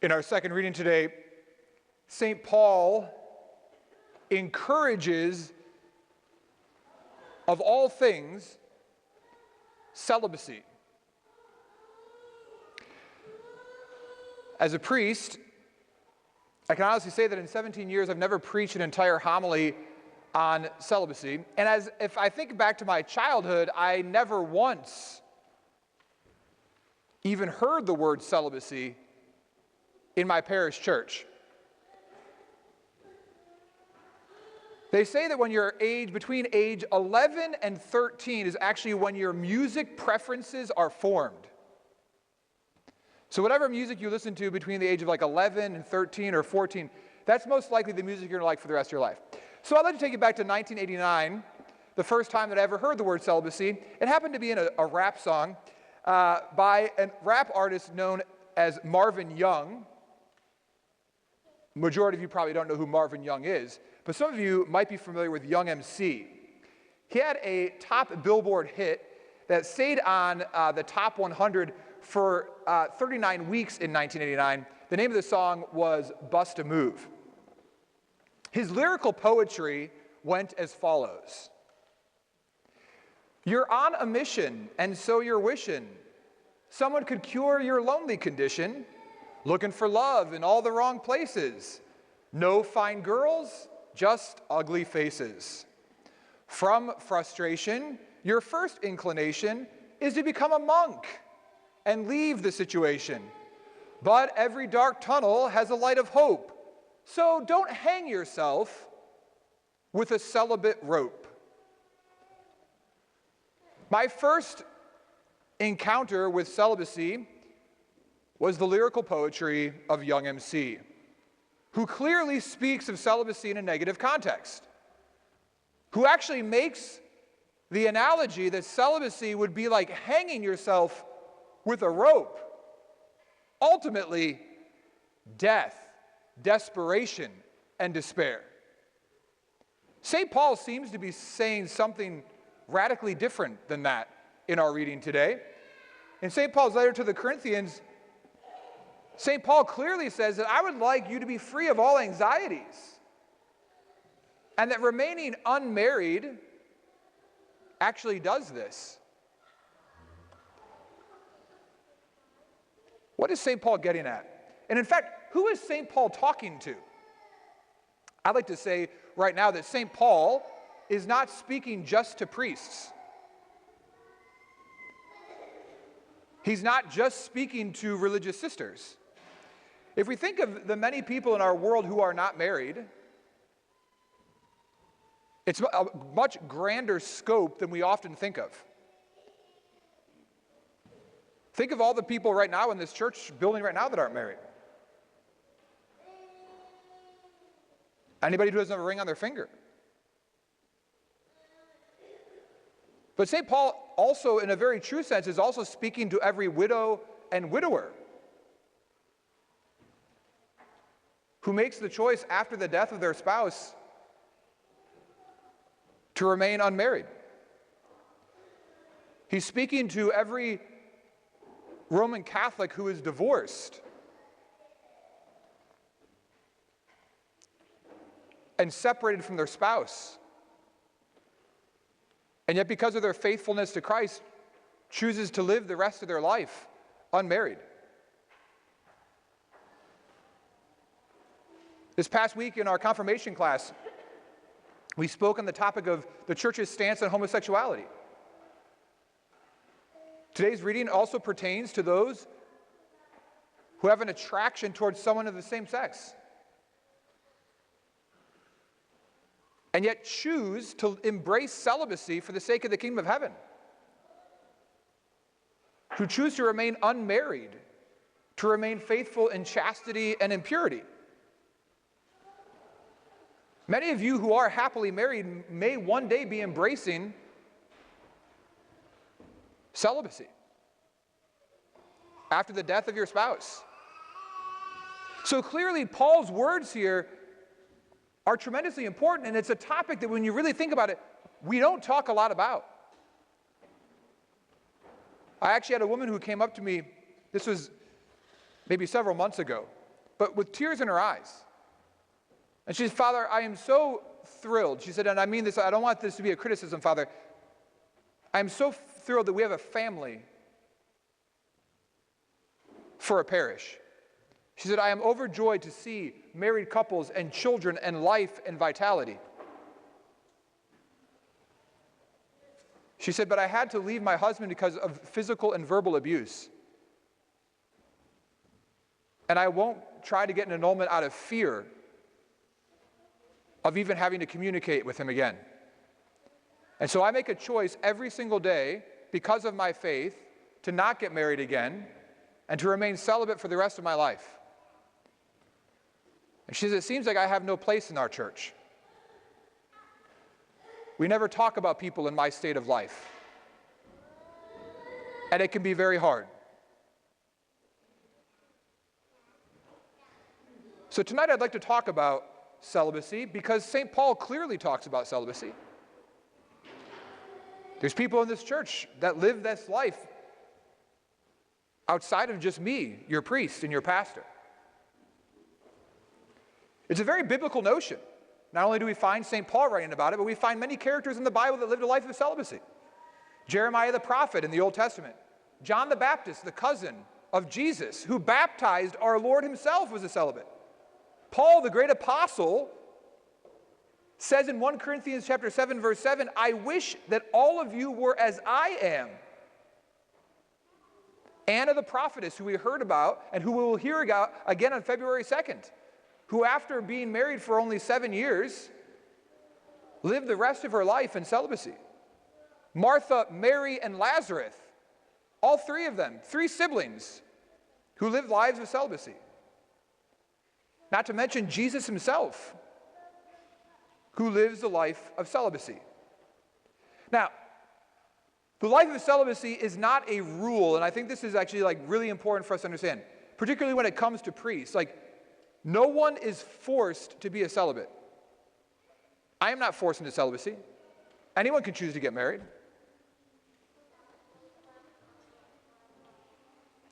In our second reading today, St. Paul encourages, of all things, celibacy. As a priest, I can honestly say that in 17 years I've never preached an entire homily on celibacy. And if I think back to my childhood, I never once even heard the word celibacy in my parish church. They say that when you're between age 11 and 13 is actually when your music preferences are formed. So whatever music you listen to between the age of like 11 and 13 or 14, that's most likely the music you're going to like for the rest of your life. So I'd like to take you back to 1989, the first time that I ever heard the word celibacy. It happened to be in a rap song by a rap artist known as Marvin Young. Majority of you probably don't know who Marvin Young is, but some of you might be familiar with Young MC. He had a top Billboard hit that stayed on the top 100 for 39 weeks in 1989. The name of the song was Bust a Move. His lyrical poetry went as follows. You're on a mission, and so you're wishing someone could cure your lonely condition, looking for love in all the wrong places. No fine girls, just ugly faces. From frustration, your first inclination is to become a monk and leave the situation. But every dark tunnel has a light of hope, so don't hang yourself with a celibate rope. My first encounter with celibacy was the lyrical poetry of Young MC, who clearly speaks of celibacy in a negative context, who actually makes the analogy that celibacy would be like hanging yourself with a rope. Ultimately, death, desperation, and despair. St. Paul seems to be saying something radically different than that in our reading today. In St. Paul's letter to the Corinthians, St. Paul clearly says that I would like you to be free of all anxieties, and that remaining unmarried actually does this. What is St. Paul getting at? And in fact, who is St. Paul talking to? I'd like to say right now that St. Paul is not speaking just to priests. He's not just speaking to religious sisters. If we think of the many people in our world who are not married, it's a much grander scope than we often think of. Think of all the people right now in this church building right now that aren't married. Anybody who doesn't have a ring on their finger. But St. Paul also, in a very true sense, is also speaking to every widow and widower who makes the choice after the death of their spouse to remain unmarried. He's speaking to every Roman Catholic who is divorced and separated from their spouse, and yet because of their faithfulness to Christ, chooses to live the rest of their life unmarried. This past week in our confirmation class, we spoke on the topic of the church's stance on homosexuality. Today's reading also pertains to those who have an attraction towards someone of the same sex, and yet choose to embrace celibacy for the sake of the kingdom of heaven, who choose to remain unmarried, to remain faithful in chastity and in purity. Many of you who are happily married may one day be embracing celibacy after the death of your spouse. So clearly, Paul's words here are tremendously important, and it's a topic that when you really think about it, we don't talk a lot about. I actually had a woman who came up to me, this was maybe several months ago, but with tears in her eyes. And she said, Father, I am so thrilled. She said, and I mean this, I don't want this to be a criticism, Father. I'm so thrilled that we have a family for a parish. She said, I am overjoyed to see married couples and children and life and vitality. She said, but I had to leave my husband because of physical and verbal abuse. And I won't try to get an annulment out of fear of even having to communicate with him again. And so I make a choice every single day because of my faith to not get married again and to remain celibate for the rest of my life. And she says, it seems like I have no place in our church. We never talk about people in my state of life. And it can be very hard. So tonight I'd like to talk about celibacy because St. Paul clearly talks about celibacy. There's people in this church that live this life outside of just me, your priest and your pastor. It's a very biblical notion. Not only do we find St. Paul writing about it, but we find many characters in the Bible that lived a life of celibacy. Jeremiah the prophet in the Old Testament. John the Baptist, the cousin of Jesus, who baptized our Lord himself, was a celibate. Paul, the great apostle, says in 1 Corinthians chapter 7, verse 7, I wish that all of you were as I am. Anna the prophetess, who we heard about and who we will hear about again on February 2nd, who after being married for only 7 years, lived the rest of her life in celibacy. Martha, Mary, and Lazarus, all three of them, 3 siblings who lived lives of celibacy. Not to mention Jesus himself, who lives a life of celibacy. Now, the life of celibacy is not a rule, and I think this is actually really important for us to understand, particularly when it comes to priests. No one is forced to be a celibate. I am not forced into celibacy. Anyone can choose to get married.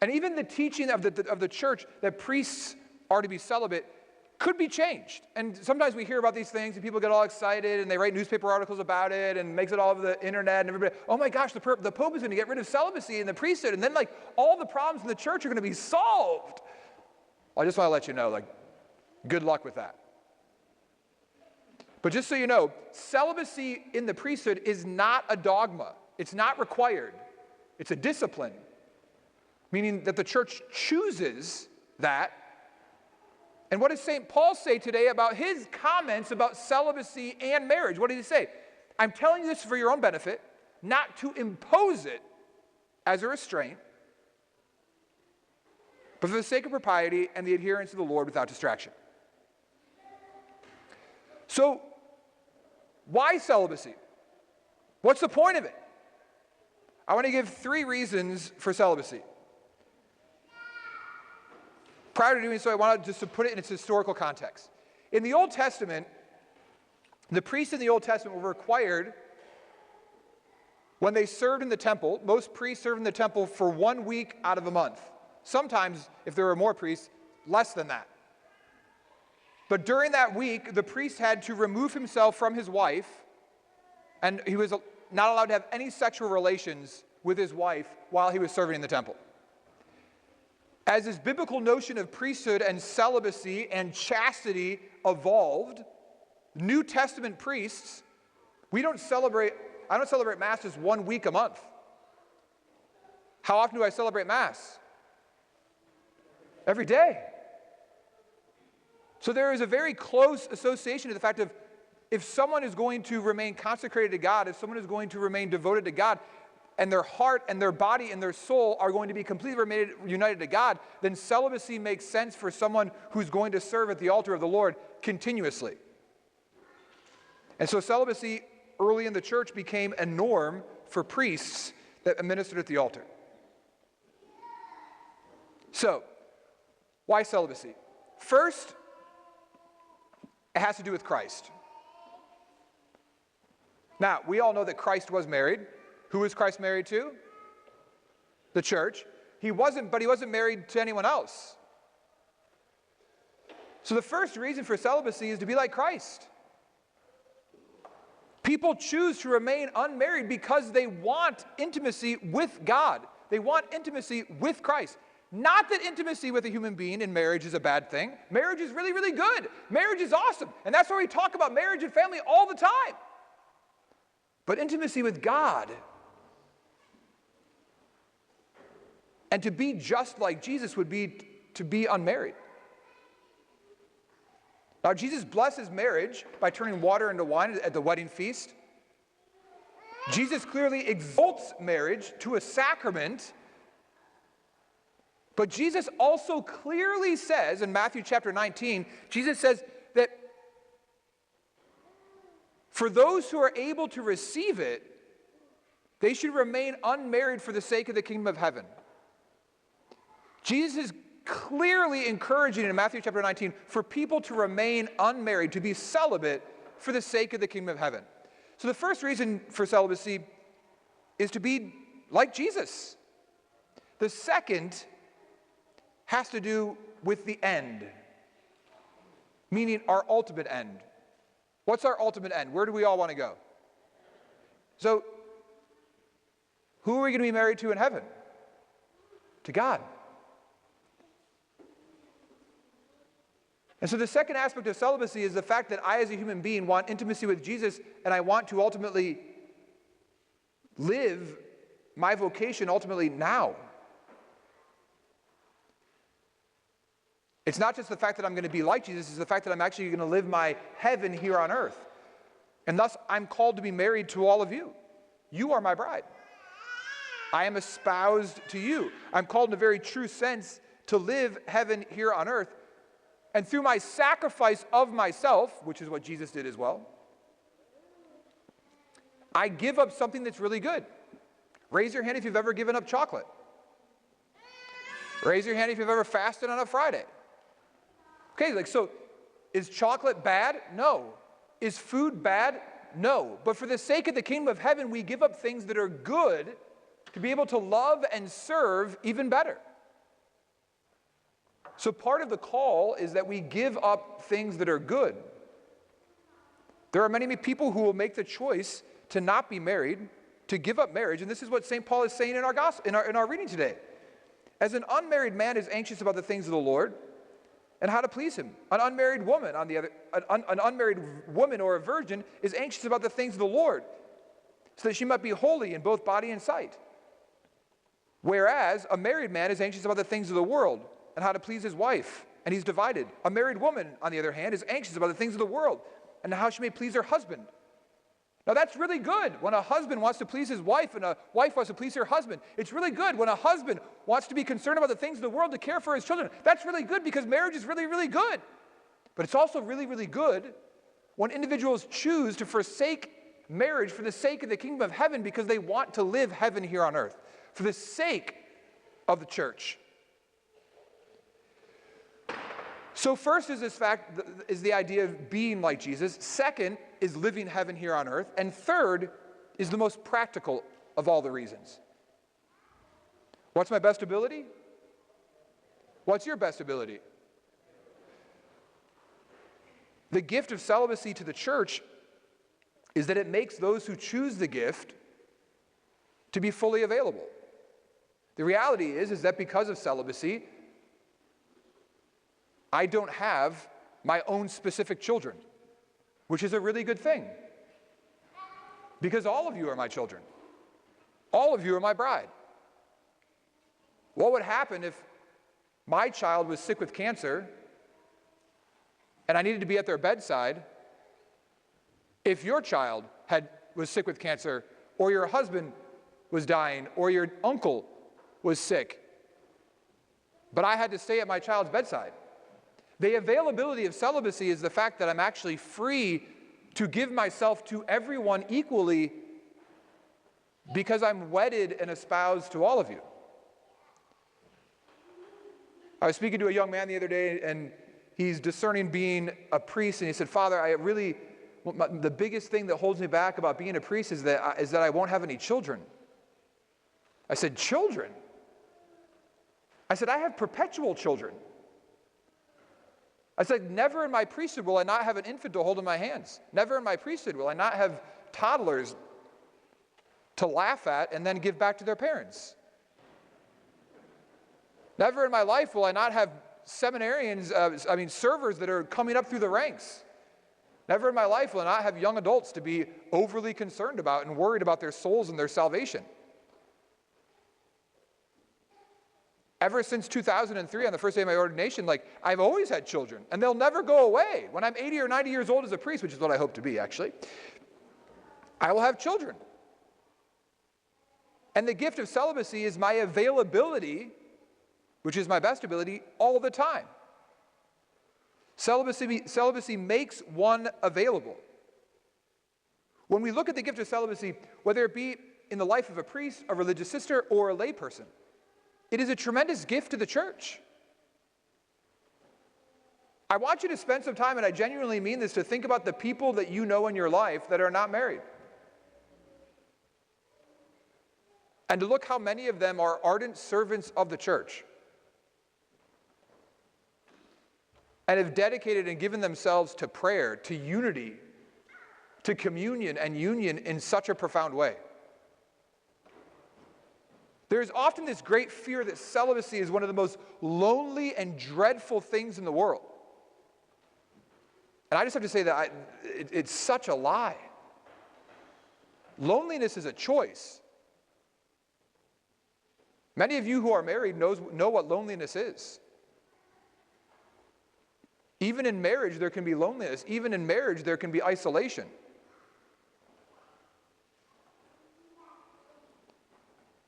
And even the teaching of the church that priests are to be celibate could be changed. And sometimes we hear about these things and people get all excited and they write newspaper articles about it and makes it all over the internet and everybody, oh my gosh, the Pope is going to get rid of celibacy in the priesthood and then all the problems in the church are going to be solved. I just want to let you know, good luck with that. But just so you know, celibacy in the priesthood is not a dogma. It's not required. It's a discipline, meaning that the church chooses that. And what does St. Paul say today about his comments about celibacy and marriage? What did he say? I'm telling you this for your own benefit, not to impose it as a restraint, but for the sake of propriety and the adherence of the Lord without distraction. So, why celibacy? What's the point of it? I want to give 3 reasons for celibacy. Prior to doing so, I wanted just to put it in its historical context. In the Old Testament, the priests in the Old Testament were required, when they served in the temple, most priests served in the temple for 1 week out of a month. Sometimes, if there were more priests, less than that. But during that week, the priest had to remove himself from his wife, and he was not allowed to have any sexual relations with his wife while he was serving in the temple. As this biblical notion of priesthood and celibacy and chastity evolved, New Testament priests, I don't celebrate Mass just 1 week a month. How often do I celebrate Mass? Every day. So there is a very close association to the fact of if someone is going to remain consecrated to God, if someone is going to remain devoted to God, and their heart and their body and their soul are going to be completely united to God, then celibacy makes sense for someone who's going to serve at the altar of the Lord continuously. And so celibacy early in the church became a norm for priests that ministered at the altar. So, why celibacy? First, it has to do with Christ. Now, we all know that Christ was married. Who was Christ married to? The church. But he wasn't married to anyone else. So the first reason for celibacy is to be like Christ. People choose to remain unmarried because they want intimacy with God. They want intimacy with Christ. Not that intimacy with a human being in marriage is a bad thing. Marriage is really, really good. Marriage is awesome. And that's why we talk about marriage and family all the time. But intimacy with God, and to be just like Jesus, would be to be unmarried. Now, Jesus blesses marriage by turning water into wine at the wedding feast. Jesus clearly exalts marriage to a sacrament. But Jesus also clearly says in Matthew chapter 19, Jesus says that for those who are able to receive it, they should remain unmarried for the sake of the kingdom of heaven. Jesus is clearly encouraging in Matthew chapter 19 for people to remain unmarried, to be celibate for the sake of the kingdom of heaven. So the first reason for celibacy is to be like Jesus. The second has to do with the end, meaning our ultimate end. What's our ultimate end? Where do we all want to go? So, who are we going to be married to in heaven? To God. And so the second aspect of celibacy is the fact that I, as a human being, want intimacy with Jesus, and I want to ultimately live my vocation ultimately now. It's not just the fact that I'm going to be like Jesus, it's the fact that I'm actually going to live my heaven here on earth. And thus, I'm called to be married to all of you. You are my bride. I am espoused to you. I'm called in a very true sense to live heaven here on earth. And through my sacrifice of myself, which is what Jesus did as well, I give up something that's really good. Raise your hand if you've ever given up chocolate. Raise your hand if you've ever fasted on a Friday. Okay, so is chocolate bad? No. Is food bad? No. But for the sake of the kingdom of heaven, we give up things that are good to be able to love and serve even better. So part of the call is that we give up things that are good. There are many people who will make the choice to not be married, to give up marriage, and this is what St. Paul is saying in our gospel, in our reading today. As an unmarried man is anxious about the things of the Lord and how to please him, an unmarried woman an unmarried woman or a virgin is anxious about the things of the Lord, so that she might be holy in both body and sight. Whereas a married man is anxious about the things of the world and how to please his wife, and he's divided. A married woman, on the other hand, is anxious about the things of the world and how she may please her husband. Now that's really good when a husband wants to please his wife and a wife wants to please her husband. It's really good when a husband wants to be concerned about the things of the world to care for his children. That's really good because marriage is really, really good. But it's also really, really good when individuals choose to forsake marriage for the sake of the kingdom of heaven because they want to live heaven here on earth, for the sake of the church. So first is this fact, is the idea of being like Jesus. Second is living heaven here on earth. And third is the most practical of all the reasons. What's my best ability? What's your best ability? The gift of celibacy to the church is that it makes those who choose the gift to be fully available. The reality is that because of celibacy, I don't have my own specific children, which is a really good thing. Because all of you are my children. All of you are my bride. What would happen if my child was sick with cancer and I needed to be at their bedside if your child was sick with cancer, or your husband was dying, or your uncle was sick, but I had to stay at my child's bedside? The availability of celibacy is the fact that I'm actually free to give myself to everyone equally because I'm wedded and espoused to all of you. I was speaking to a young man the other day, and he's discerning being a priest, and he said, "Father, the biggest thing that holds me back about being a priest is that I won't have any children." I said, "Children?" I said, "I have perpetual children. I said, never in my priesthood will I not have an infant to hold in my hands. Never in my priesthood will I not have toddlers to laugh at and then give back to their parents. Never in my life will I not have servers that are coming up through the ranks. Never in my life will I not have young adults to be overly concerned about and worried about their souls and their salvation. Ever since 2003, on the first day of my ordination, I've always had children, and they'll never go away. When I'm 80 or 90 years old as a priest, which is what I hope to be, actually, I will have children. And the gift of celibacy is my availability, which is my best ability, all the time. Celibacy makes one available. When we look at the gift of celibacy, whether it be in the life of a priest, a religious sister, or a layperson, it is a tremendous gift to the church. I want you to spend some time, and I genuinely mean this, to think about the people that you know in your life that are not married. And to look how many of them are ardent servants of the church and have dedicated and given themselves to prayer, to unity, to communion and union in such a profound way. There's often this great fear that celibacy is one of the most lonely and dreadful things in the world. And I just have to say that it's such a lie. Loneliness is a choice. Many of you who are married know what loneliness is. Even in marriage, there can be loneliness. Even in marriage, there can be isolation.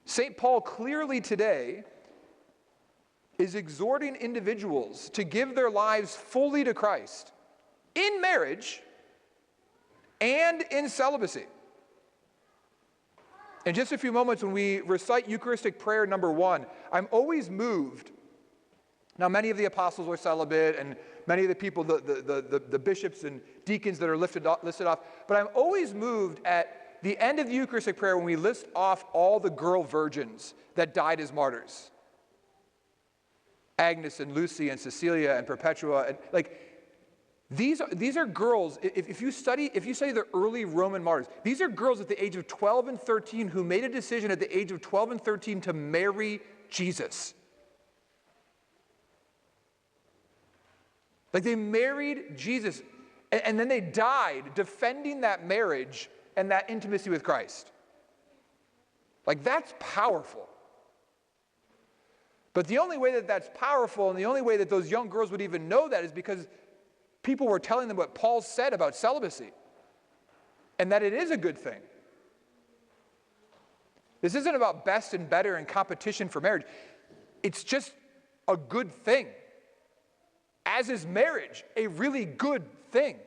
St. Paul clearly today is exhorting individuals to give their lives fully to Christ in marriage and in celibacy. In just a few moments, when we recite Eucharistic prayer number 1, I'm always moved. Now, many of the apostles were celibate, and many of the people, the bishops and deacons that are listed off, but I'm always moved at the end of the Eucharistic prayer when we list off all the girl virgins that died as martyrs. Agnes and Lucy and Cecilia and Perpetua, and these are girls. If you study the early Roman martyrs, these are girls at the age of 12 and 13 who made a decision at the age of 12 and 13 to marry Jesus. They married Jesus, and then they died defending that marriage and that intimacy with Christ. That's powerful. But the only way that that's powerful, and the only way that those young girls would even know that, is because people were telling them what Paul said about celibacy, and that it is a good thing. This isn't about best and better and competition for marriage. It's just a good thing. As is marriage, a really good thing.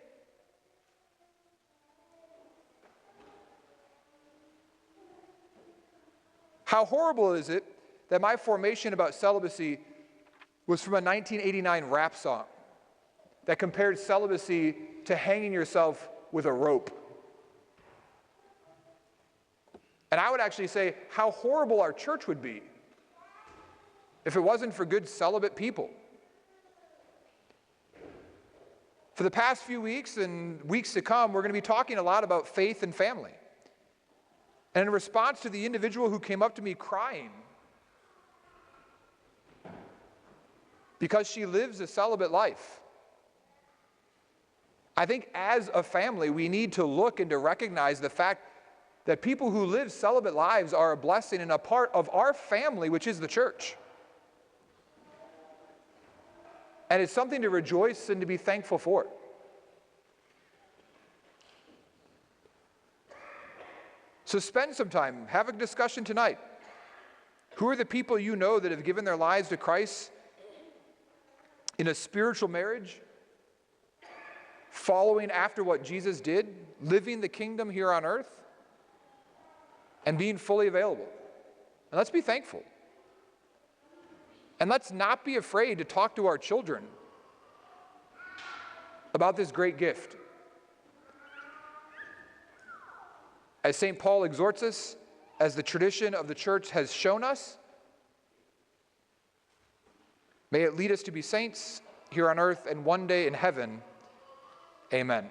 How horrible is it that my formation about celibacy was from a 1989 rap song that compared celibacy to hanging yourself with a rope. And I would actually say how horrible our church would be if it wasn't for good celibate people. For the past few weeks and weeks to come, we're going to be talking a lot about faith and family. And in response to the individual who came up to me crying because she lives a celibate life, I think as a family, we need to look and to recognize the fact that people who live celibate lives are a blessing and a part of our family, which is the church. And it's something to rejoice and to be thankful for. So spend some time, have a discussion tonight. Who are the people you know that have given their lives to Christ in a spiritual marriage, following after what Jesus did, living the kingdom here on earth, and being fully available? And let's be thankful. And let's not be afraid to talk to our children about this great gift. As St. Paul exhorts us, as the tradition of the church has shown us, may it lead us to be saints, here on earth and one day in heaven. Amen.